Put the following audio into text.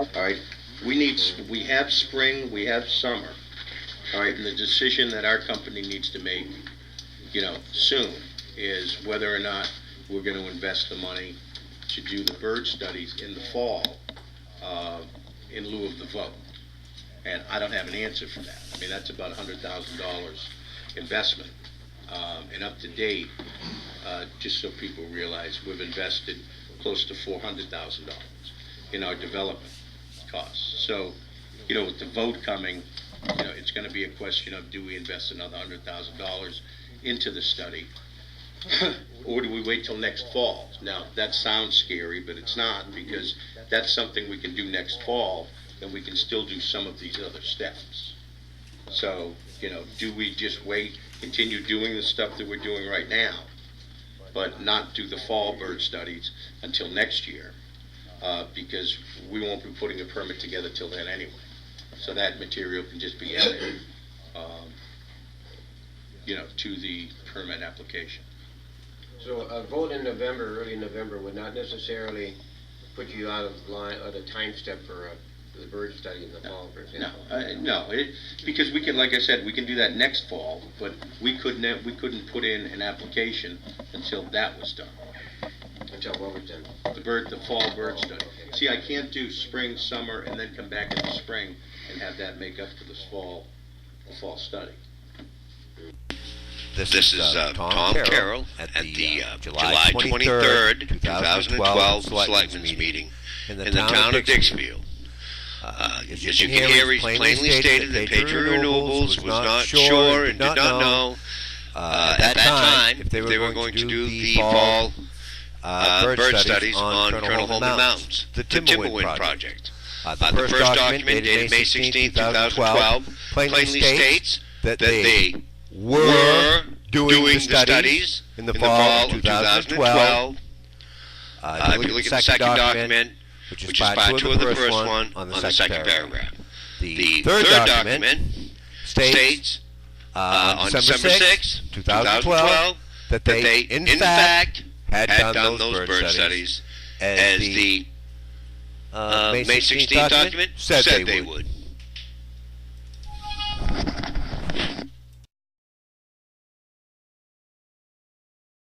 All right, we have spring, we have summer. All right, and the decision that our company needs to make, soon, is whether or not we're going to invest the money to do the bird studies in the fall, in lieu of the vote. And I don't have an answer for that. I mean, that's about $100,000 investment. And up to date, just so people realize, we've invested close to $400,000 in our development costs. So, with the vote coming, it's going to be a question of, do we invest another $100,000 into the study, or do we wait till next fall? Now, that sounds scary, but it's not, because that's something we can do next fall, and we can still do some of these other steps. So, do we just wait, continue doing the stuff that we're doing right now, but not do the fall bird studies until next year, because we won't be putting a permit together till then anyway. So that material can just be added, to the permit application. So a vote in November, early November, would not necessarily put you out of line, or the time step for the bird study in the fall, for example? No, because we can, like I said, we can do that next fall, but we couldn't put in an application until that was done. Until what was done? The fall bird study. See, I can't do spring, summer, and then come back in the spring and have that make up for the fall study. This is Tom Carroll at the July 23rd, 2012 Selectmen's meeting in the town of Dixfield. As you can hear, he's plainly stated that Patriot Renewables was not sure and did not know at that time if they were going to do the fall bird studies on Col Holman Mountains, the Timberwind Project. The first document, dated May 16, 2012, plainly states that they were doing the studies in the fall of 2012. If you look at the second document, which is part 2 of the first one, on the second paragraph. The third document states on December 6, 2012, that they in fact had done those bird studies, as the May 16th document said they would.